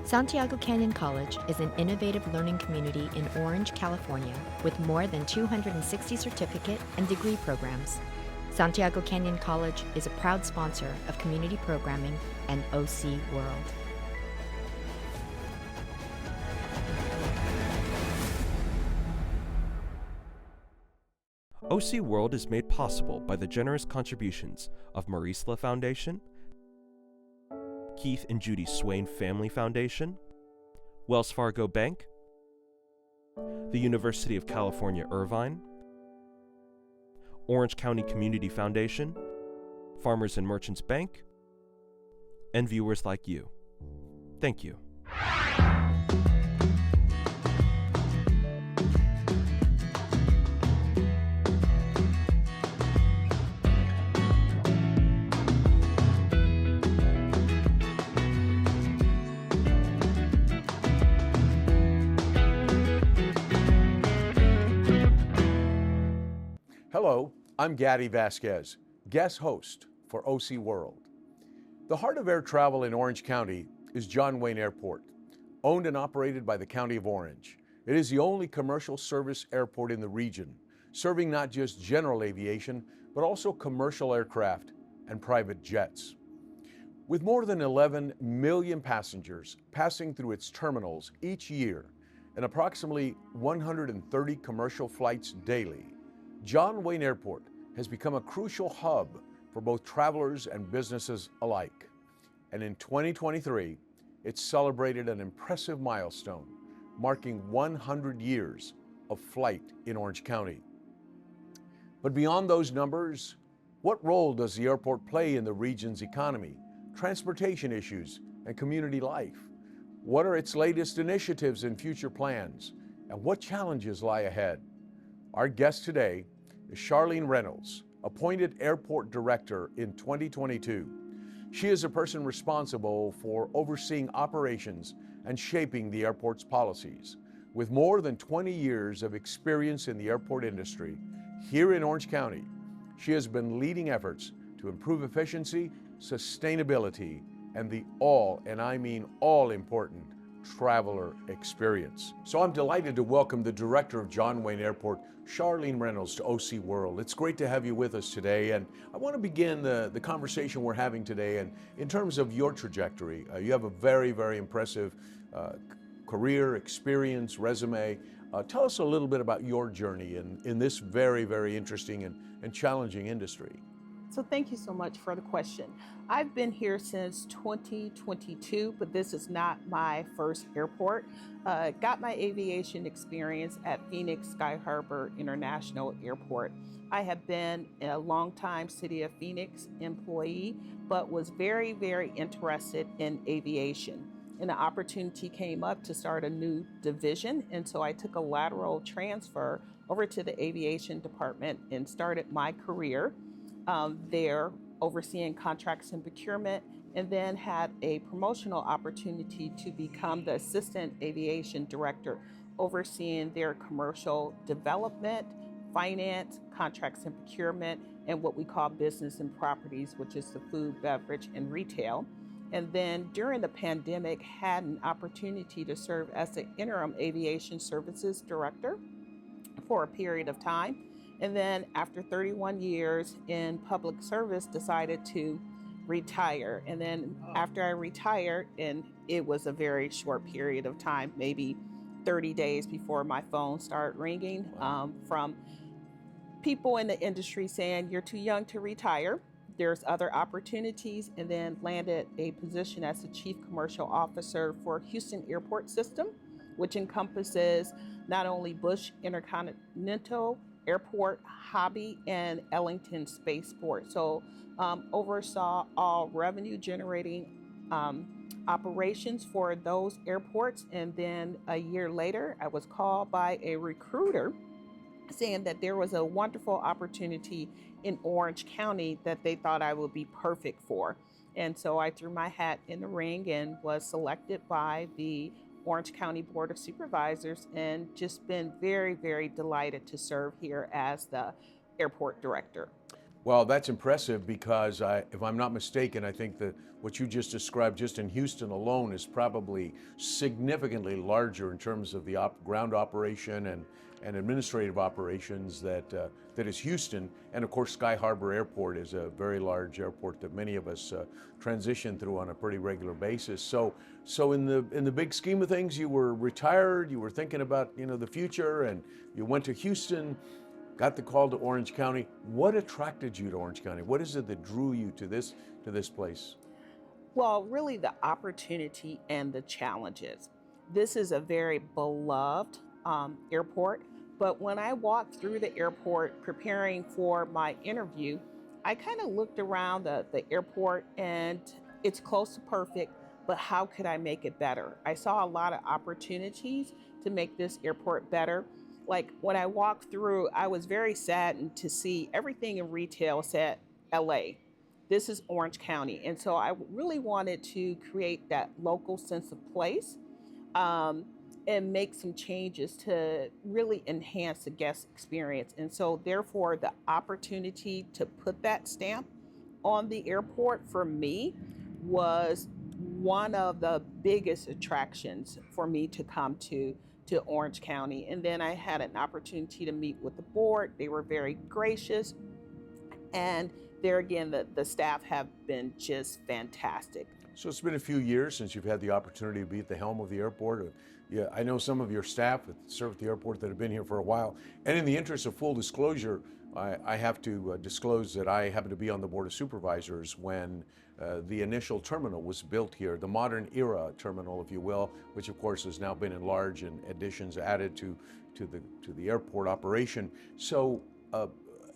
Santiago Canyon College is an innovative learning community in Orange, California, with more than 260 certificate and degree programs. Santiago Canyon College is a proud sponsor of community programming and OC World. OC World is made possible by the generous contributions of Marisla Foundation, Keith and Judy Swain Family Foundation, Wells Fargo Bank, the University of California, Irvine, Orange County Community Foundation, Farmers and Merchants Bank, and viewers like you. Thank you. Hello, I'm Gaddi Vasquez, guest host for OC World. The heart of air travel in Orange County is John Wayne Airport, owned and operated by the County of Orange. It is the only commercial service airport in the region, serving not just general aviation, but also commercial aircraft and private jets. With more than 11 million passengers passing through its terminals each year and approximately 130 commercial flights daily, John Wayne Airport has become a crucial hub for both travelers and businesses alike. And in 2023, it celebrated an impressive milestone, marking 100 years of flight in Orange County. But beyond those numbers, what role does the airport play in the region's economy, transportation issues, and community life? What are its latest initiatives and future plans? And what challenges lie ahead? Our guest today is Charlene Reynolds, appointed airport director in 2022. She is a person responsible for overseeing operations and shaping the airport's policies. With more than 20 years of experience in the airport industry here in Orange County, she has been leading efforts to improve efficiency, sustainability, and the all, and I mean all important, traveler experience. So I'm delighted to welcome the director of John Wayne Airport, Charlene Reynolds, to OC World. It's great to have you with us today, and I want to begin the conversation we're having today. And in terms of your trajectory, you have a very, very impressive career, experience, resume. Tell us a little bit about your journey in this very, very interesting and challenging industry. So thank you so much for the question. I've been here since 2022, but this is not my first airport. Got my aviation experience at Phoenix Sky Harbor International Airport. I have been a longtime City of Phoenix employee, but was very, very interested in aviation. And the opportunity came up to start a new division, and so I took a lateral transfer over to the aviation department and started my career there, overseeing contracts and procurement, and then had a promotional opportunity to become the assistant aviation director, overseeing their commercial development, finance, contracts and procurement, and what we call business and properties, which is the food, beverage, and retail. And then during the pandemic, had an opportunity to serve as the interim aviation services director for a period of time. And then after 31 years in public service, decided to retire. And then after I retired, and it was a very short period of time, maybe 30 days before my phone started ringing from people in the industry saying, you're too young to retire. There's other opportunities, and then landed a position as the Chief Commercial Officer for Houston Airport System, which encompasses not only Bush Intercontinental Airport, Hobby, and Ellington Spaceport. So oversaw all revenue generating operations for those airports. And then a year later, I was called by a recruiter saying that there was a wonderful opportunity in Orange County that they thought I would be perfect for. And so I threw my hat in the ring and was selected by the Orange County Board of Supervisors, and just been very, very delighted to serve here as the airport director. Well, that's impressive because if I'm not mistaken, I think that what you just described just in Houston alone is probably significantly larger in terms of the ground operation and administrative operations that is Houston. And of course, Sky Harbor Airport is a very large airport that many of us transition through on a pretty regular basis. So in the big scheme of things, you were retired, you were thinking about the future, and you went to Houston. Got the call to Orange County. What attracted you to Orange County? What is it that drew you to this place? Well, really the opportunity and the challenges. This is a very beloved airport, but when I walked through the airport preparing for my interview, I kind of looked around the airport, and it's close to perfect, but how could I make it better? I saw a lot of opportunities to make this airport better. Like when I walked through, I was very saddened to see everything in retail said LA. This is Orange County. And so I really wanted to create that local sense of place, um, and make some changes to really enhance the guest experience. And so, therefore, the opportunity to put that stamp on the airport for me was one of the biggest attractions for me to come to Orange County. And then I had an opportunity to meet with the board. They were very gracious. And there again, the staff have been just fantastic. So it's been a few years since you've had the opportunity to be at the helm of the airport. Yeah, I know some of your staff that serve at the airport that have been here for a while. And in the interest of full disclosure, I have to disclose that I happened to be on the Board of Supervisors when the initial terminal was built here, the modern era terminal, if you will, which of course has now been enlarged and additions added to the airport operation. So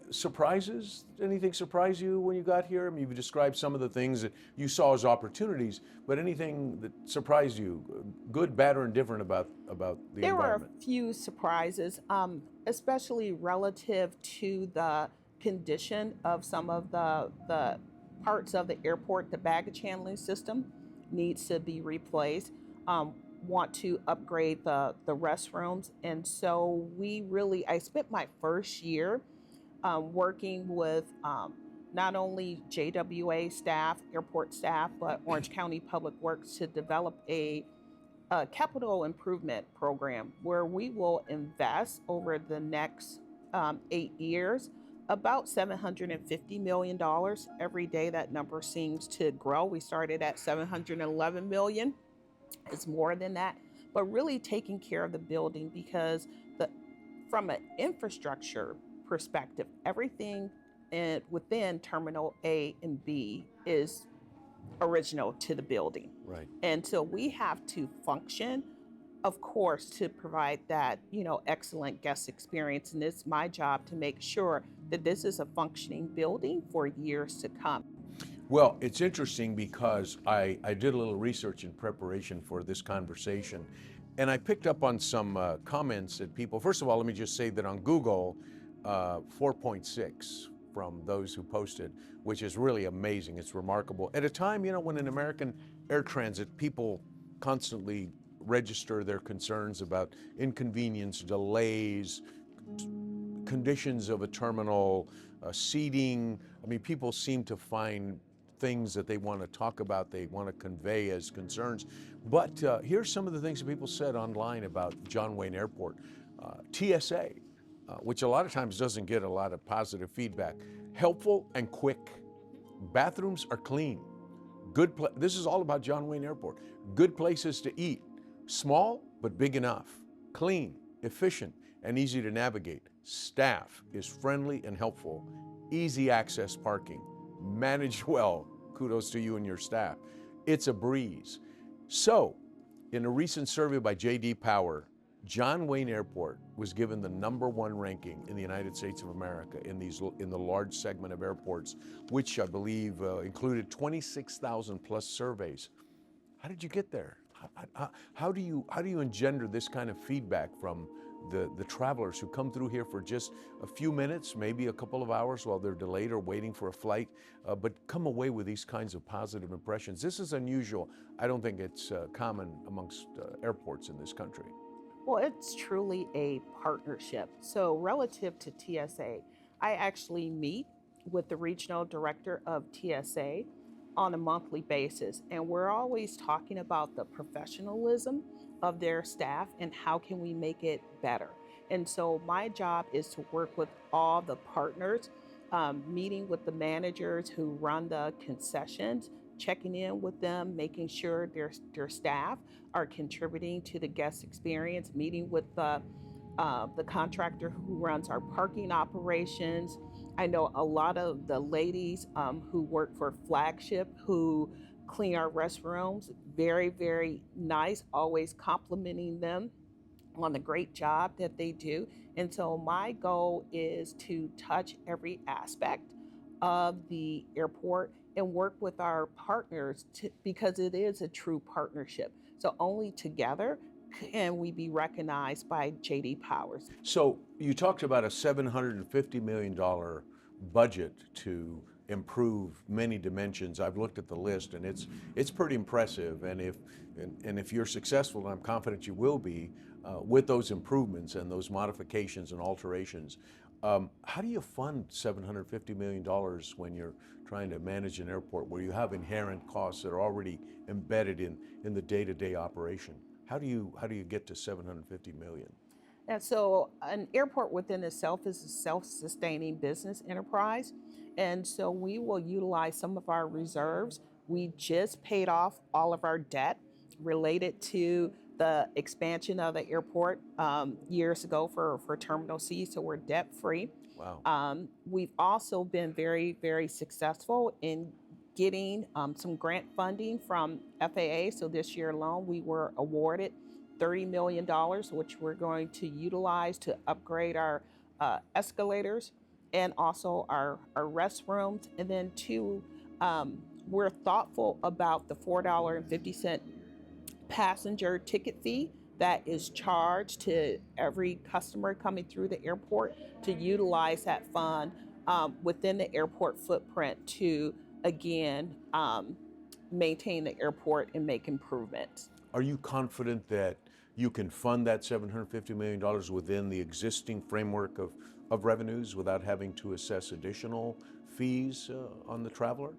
surprises? Anything surprise you when you got here? I mean, you've described some of the things that you saw as opportunities, but anything that surprised you, good, bad, or indifferent about the There were environment? a few surprises, especially relative to the condition of some of the parts of the airport. The baggage handling system needs to be replaced. Want to upgrade the restrooms, and so I spent my first year working with not only JWA staff, airport staff, but Orange County Public Works to develop a capital improvement program where we will invest over the next 8 years about $750 million. Every day that number seems to grow. We started at $711 million. It's more than that, but really taking care of the building because from an infrastructure perspective, everything within Terminal A and B is original to the building. Right. And so we have to function, of course, to provide that, excellent guest experience. And it's my job to make sure that this is a functioning building for years to come. Well, it's interesting because I did a little research in preparation for this conversation, and I picked up on some comments that people, first of all, let me just say that on Google, 4.6 from those who posted, which is really amazing. It's remarkable. At a time, when in American air transit, people constantly register their concerns about inconvenience, delays, conditions of a terminal, seating. I mean, people seem to find things that they want to talk about, they want to convey as concerns. But here's some of the things that people said online about John Wayne Airport. TSA, which a lot of times doesn't get a lot of positive feedback. Helpful and quick. Bathrooms are clean. This is all about John Wayne Airport. Good places to eat. Small, but big enough. Clean, efficient, and easy to navigate. Staff is friendly and helpful. Easy access parking. Managed well. Kudos to you and your staff. It's a breeze. So, in a recent survey by J.D. Power, John Wayne Airport was given the #1 ranking in the United States of America in the large segment of airports, which I believe included 26,000 plus surveys. How did you get there? How do you engender this kind of feedback from the travelers who come through here for just a few minutes, maybe a couple of hours while they're delayed or waiting for a flight, but come away with these kinds of positive impressions? This is unusual. I don't think it's common amongst airports in this country. Well, it's truly a partnership. So relative to TSA, I actually meet with the regional director of TSA on a monthly basis. And we're always talking about the professionalism of their staff and how can we make it better. And so my job is to work with all the partners, meeting with the managers who run the concessions, checking in with them, making sure their staff are contributing to the guest experience, meeting with the contractor who runs our parking operations. I know a lot of the ladies who work for Flagship who clean our restrooms, very, very nice, always complimenting them on the great job that they do. And so my goal is to touch every aspect of the airport and work with our partners because it is a true partnership. So only together can we be recognized by JD Powers. So you talked about a $750 million budget to improve many dimensions. I've looked at the list, and it's pretty impressive. And if you're successful, and I'm confident you will be, with those improvements and those modifications and alterations, how do you fund $750 million when you're trying to manage an airport where you have inherent costs that are already embedded in the day-to-day operation? How do you get to $750 million? And so an airport within itself is a self-sustaining business enterprise. And so we will utilize some of our reserves. We just paid off all of our debt related to the expansion of the airport years ago for Terminal C, so we're debt-free. Wow. We've also been very, very successful in getting some grant funding from FAA. So this year alone, we were awarded $30 million, which we're going to utilize to upgrade our escalators and also our restrooms. And then two, we're thoughtful about the $4.50 passenger ticket fee that is charged to every customer coming through the airport to utilize that fund within the airport footprint to, again, maintain the airport and make improvements. Are you confident that you can fund that $750 million within the existing framework of revenues without having to assess additional fees on the traveler?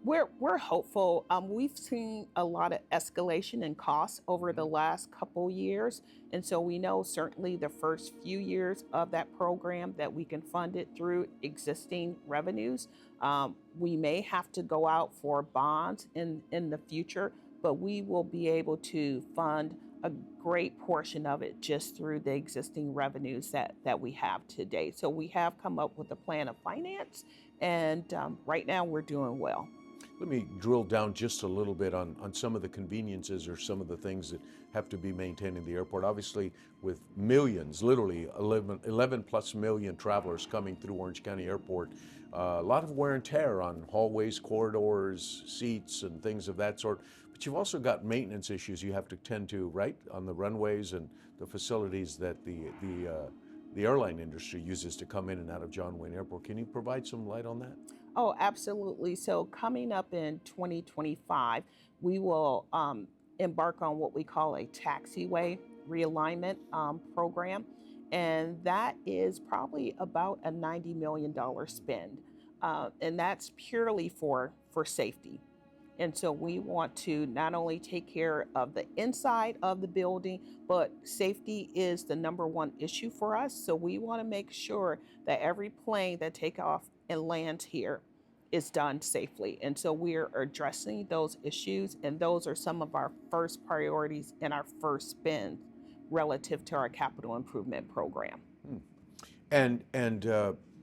We're hopeful. We've seen a lot of escalation in costs over the last couple years. And so we know certainly the first few years of that program that we can fund it through existing revenues. We may have to go out for bonds in the future, but we will be able to fund a great portion of it just through the existing revenues that we have today. So we have come up with a plan of finance, and right now we're doing well. Let me drill down just a little bit on some of the conveniences or some of the things that have to be maintained in the airport. Obviously, with millions, literally 11 plus million travelers coming through Orange County Airport, a lot of wear and tear on hallways, corridors, seats, and things of that sort. But you've also got maintenance issues you have to tend to, right, on the runways and the facilities that the airline industry uses to come in and out of John Wayne Airport. Can you provide some light on that? Oh, absolutely. So coming up in 2025, we will embark on what we call a taxiway realignment program. And that is probably about a $90 million spend. And that's purely for safety. And so we want to not only take care of the inside of the building, but safety is the number one issue for us. So we want to make sure that every plane that takes off and lands here is done safely. And so we're addressing those issues, and those are some of our first priorities and our first spend relative to our capital improvement program.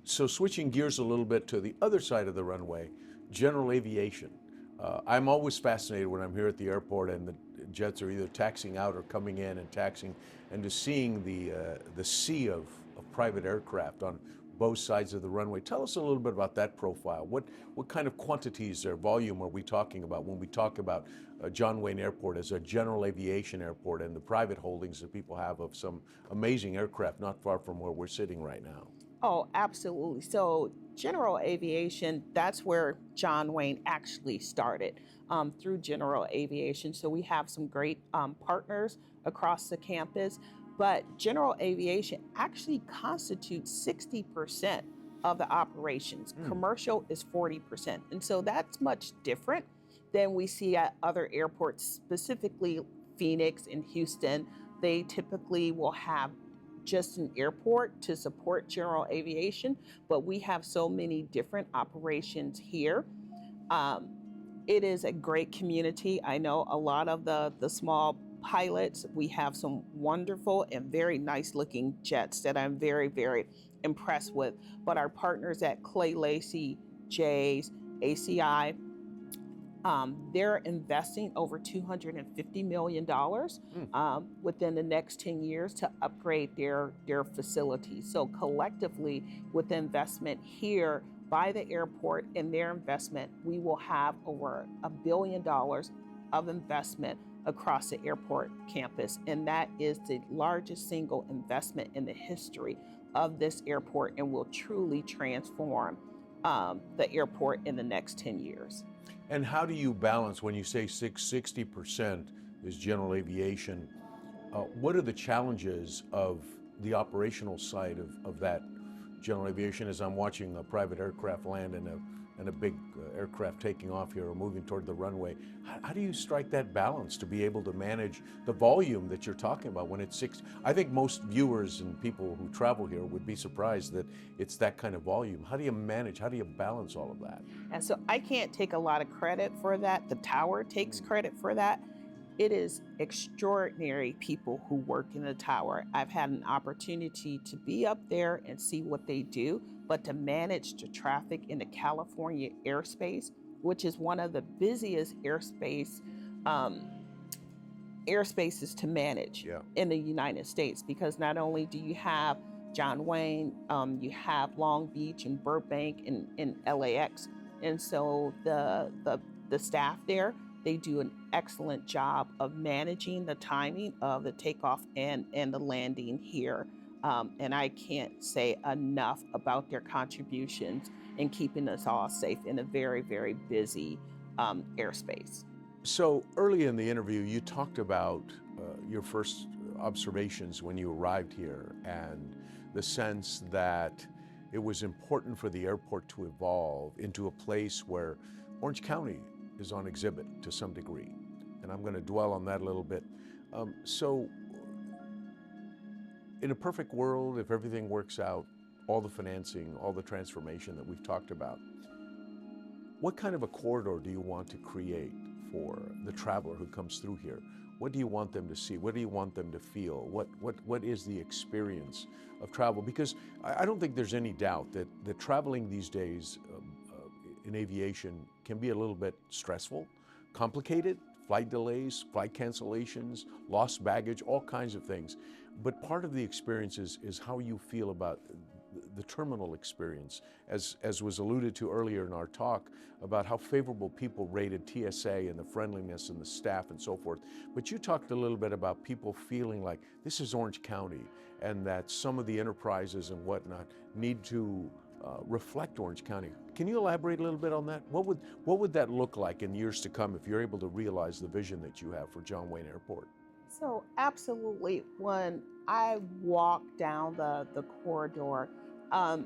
So switching gears a little bit to the other side of the runway, general aviation. I'm always fascinated when I'm here at the airport and the jets are either taxiing out or coming in and taxiing, and just seeing the sea of private aircraft on both sides of the runway. Tell us a little bit about that profile. What kind of quantities or volume are we talking about when we talk about John Wayne Airport as a general aviation airport and the private holdings that people have of some amazing aircraft not far from where we're sitting right now? Oh, absolutely. So general aviation, that's where John Wayne actually started, through general aviation. So we have some great partners across the campus, but general aviation actually constitutes 60% of the operations. Commercial is 40%. And so that's much different than we see at other airports, specifically Phoenix and Houston. They typically will have just an airport to support general aviation, but we have so many different operations here. It is a great community. I know a lot of the small pilots. We have some wonderful and very nice looking jets that I'm very, very impressed with. But our partners at Clay Lacy, Jays, ACI, they're investing over $250 million within the next 10 years to upgrade their facilities. So collectively, with the investment here by the airport and their investment, we will have over $1 billion of investment across the airport campus. And that is the largest single investment in the history of this airport and will truly transform the airport in the next 10 years. And how do you balance when you say 60% is general aviation? What are the challenges of the operational side of that general aviation as I'm watching a private aircraft land and a big aircraft taking off here or moving toward the runway? How do you strike that balance to be able to manage the volume that you're talking about when it's I think most viewers and people who travel here would be surprised that it's that kind of volume. How do you manage, how do you balance all of that? And so I can't take a lot of credit for that. The tower takes credit for that. It is extraordinary people who work in the tower. I've had an opportunity to be up there and see what they do, but to manage the traffic in the California airspace, which is one of the busiest airspaces to manage in the United States, because not only do you have John Wayne, you have Long Beach and Burbank and LAX, and so the staff there, they do an excellent job of managing the timing of the takeoff and the landing here. And I can't say enough about their contributions in keeping us all safe in a very, very busy airspace. So early in the interview, you talked about your first observations when you arrived here and the sense that it was important for the airport to evolve into a place where Orange County is on exhibit to some degree. And I'm going to dwell on that a little bit. So in a perfect world, if everything works out, all the financing, all the transformation that we've talked about, what kind of a corridor do you want to create for the traveler who comes through here? What do you want them to see? What do you want them to feel? What is the experience of travel? Because I don't think there's any doubt that traveling these days in aviation can be a little bit stressful, complicated, flight delays, flight cancellations, lost baggage, all kinds of things. But part of the experience is how you feel about the terminal experience, as was alluded to earlier in our talk about how favorable people rated TSA and the friendliness and the staff and so forth. But you talked a little bit about people feeling like this is Orange County and that some of the enterprises and whatnot need to reflect Orange County. Can you elaborate a little bit on that? What would that look like in years to come if you're able to realize the vision that you have for John Wayne Airport? So absolutely, when I walked down the corridor, I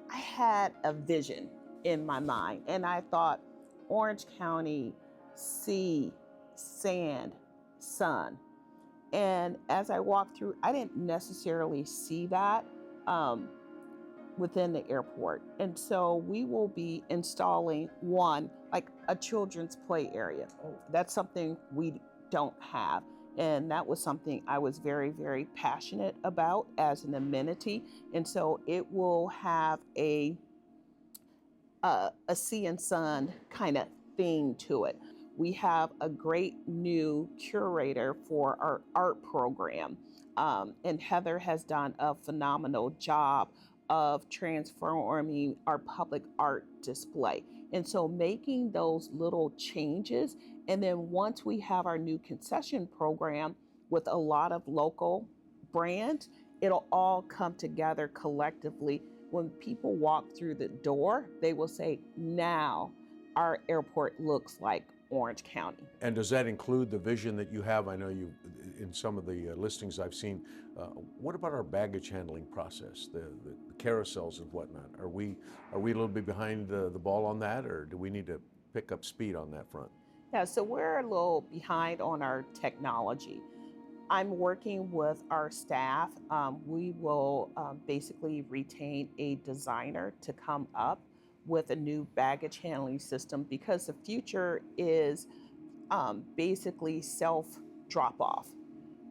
had a vision in my mind, and I thought Orange County, sea, sand, sun. And as I walked through, I didn't necessarily see that within the airport. And so we will be installing one, like a children's play area. That's something we don't have. And that was something I was very, very passionate about as an amenity. And so it will have a sea and sun kind of thing to it. We have a great new curator for our art program. And Heather has done a phenomenal job of transforming our public art display. And so making those little changes, and then once we have our new concession program with a lot of local brands, it'll all come together collectively. When people walk through the door, they will say, now our airport looks like Orange County. And does that include the vision that you have? I know in some of the listings I've seen. What about our baggage handling process, the carousels and whatnot? Are we a little bit behind the ball on that, or do we need to pick up speed on that front? Yeah, so we're a little behind on our technology. I'm working with our staff. We will basically retain a designer to come up with a new baggage handling system because the future is basically self drop off.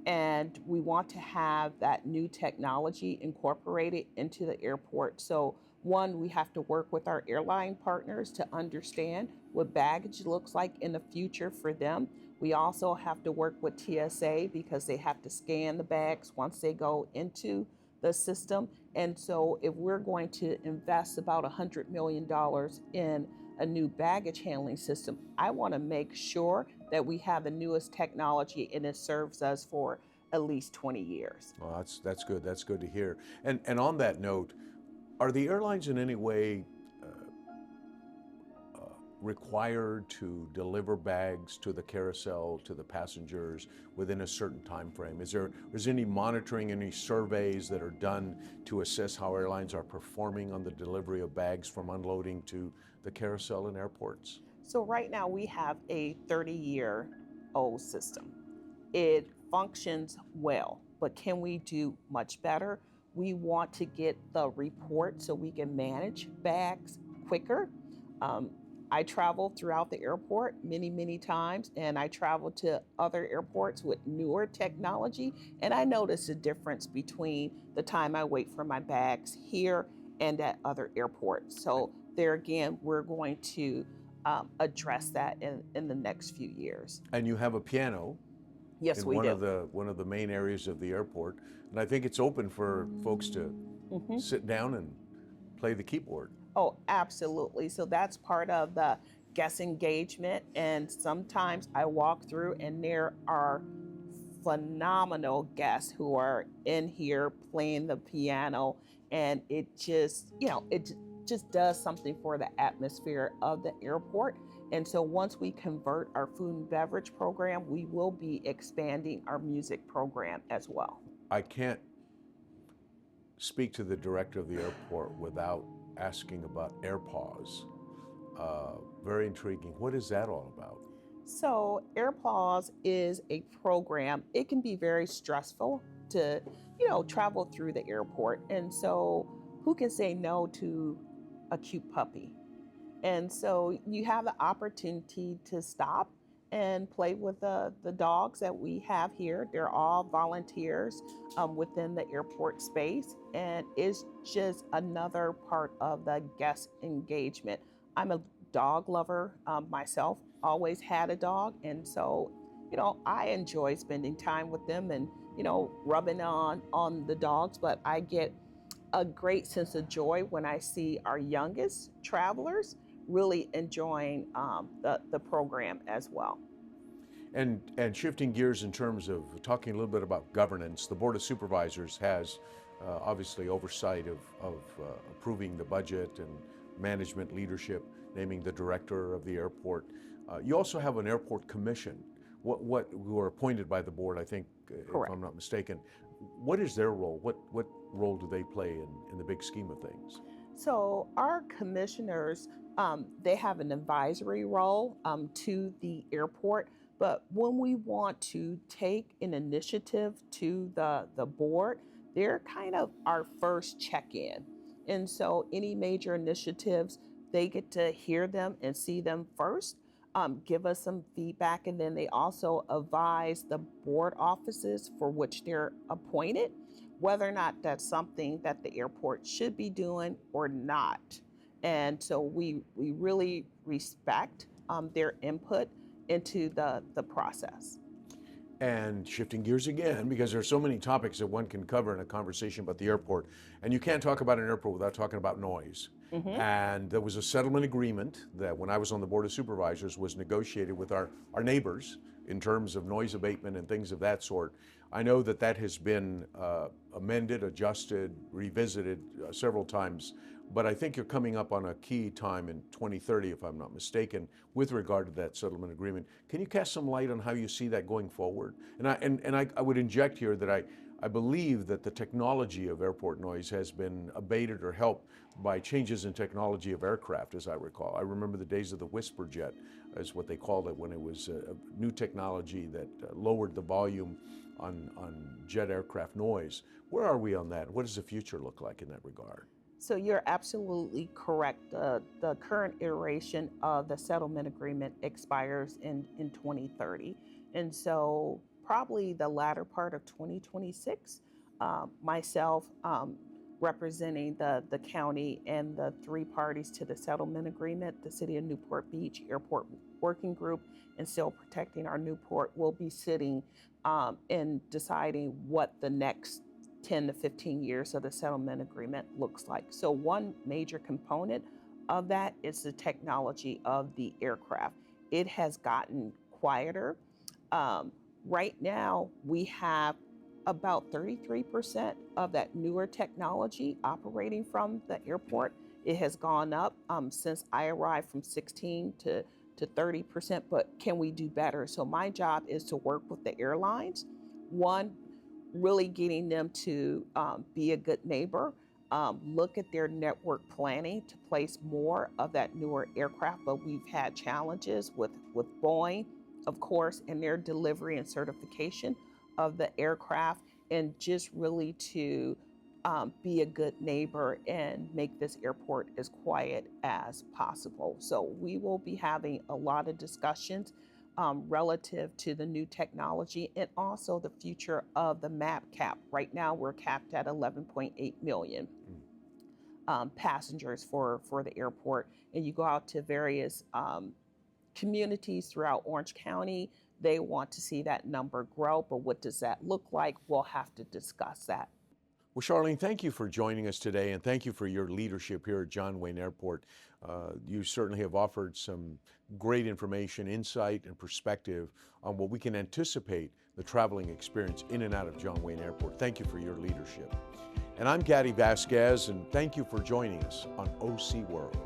And we want to have that new technology incorporated into the airport. So, one, we have to work with our airline partners to understand what baggage looks like in the future for them. We also have to work with TSA because they have to scan the bags once they go into the system. And so, if we're going to invest about $100 million in a new baggage handling system, I want to make sure that we have the newest technology and it serves us for at least 20 years. Well, that's good. That's good to hear. And on that note, are the airlines in any way required to deliver bags to the carousel to the passengers within a certain time frame? Is there any monitoring, any surveys that are done to assess how airlines are performing on the delivery of bags from unloading to the carousel in airports? So right now we have a 30-year-old system. It functions well, but can we do much better? We want to get the report so we can manage bags quicker. I travel throughout the airport many times, and I travel to other airports with newer technology, and I notice a difference between the time I wait for my bags here and at other airports. So there again, we're going to address that in the next few years. And you have a piano Yes, in we one do. of the main areas of the airport, and I think it's open for folks to sit down and play the keyboard. Oh, absolutely. So that's part of the guest engagement. And sometimes I walk through and there are phenomenal guests who are in here playing the piano. And it just, it just does something for the atmosphere of the airport. And so once we convert our food and beverage program, we will be expanding our music program as well. I can't speak to the director of the airport without asking about AirPause. Very intriguing. What is that all about? So AirPause is a program. It can be very stressful to, travel through the airport. And so who can say no to a cute puppy? And so you have the opportunity to stop and play with the dogs that we have here. They're all volunteers within the airport space, and it's just another part of the guest engagement. I'm a dog lover myself, always had a dog, and so I enjoy spending time with them and rubbing on the dogs, but I get a great sense of joy when I see our youngest travelers really enjoying the program as well. And shifting gears in terms of talking a little bit about governance, the Board of Supervisors has obviously oversight of approving the budget and management leadership, naming the director of the airport. You also have an airport commission, who are appointed by the board, I think, Correct. if I'm not mistaken. What is their role? What role do they play in the big scheme of things? So our commissioners, they have an advisory role to the airport, but when we want to take an initiative to the board, they're kind of our first check-in. And so any major initiatives, they get to hear them and see them first, give us some feedback, and then they also advise the board offices for which they're appointed, whether or not that's something that the airport should be doing or not. And so we really respect their input into the process. And shifting gears again, because there's so many topics that one can cover in a conversation about the airport, and you can't talk about an airport without talking about noise. And there was a settlement agreement that when I was on the Board of Supervisors was negotiated with our neighbors in terms of noise abatement and things of that sort. I know that that has been amended, adjusted, revisited several times, but I think you're coming up on a key time in 2030, if I'm not mistaken, with regard to that settlement agreement. Can you cast some light on how you see that going forward? And I would inject here that I believe that the technology of airport noise has been abated or helped by changes in technology of aircraft, as I recall. I remember the days of the whisper jet, is what they called it, when it was a new technology that lowered the volume on jet aircraft noise. Where are we on that? What does the future look like in that regard? So you're absolutely correct. The current iteration of the settlement agreement expires in 2030. And so probably the latter part of 2026, myself representing the county and the three parties to the settlement agreement, the City of Newport Beach Airport Working Group, and Still Protecting Our Newport, will be sitting and deciding what the next 10 to 15 years of the settlement agreement looks like. So one major component of that is the technology of the aircraft. It has gotten quieter. Right now, we have about 33% of that newer technology operating from the airport. It has gone up since I arrived from 16 to 30%, but can we do better? So my job is to work with the airlines. One, really getting them to be a good neighbor, look at their network planning to place more of that newer aircraft, but we've had challenges with Boeing, of course, and their delivery and certification of the aircraft, and just really to be a good neighbor and make this airport as quiet as possible. So we will be having a lot of discussions relative to the new technology and also the future of the MAP cap. Right now, we're capped at 11.8 million passengers for the airport. And you go out to various communities throughout Orange County, they want to see that number grow, but what does that look like? We'll have to discuss that. Well, Charlene, thank you for joining us today, and thank you for your leadership here at John Wayne Airport. You certainly have offered some great information, insight, and perspective on what we can anticipate the traveling experience in and out of John Wayne Airport. Thank you for your leadership. And I'm Gaddi Vasquez, and thank you for joining us on OC World.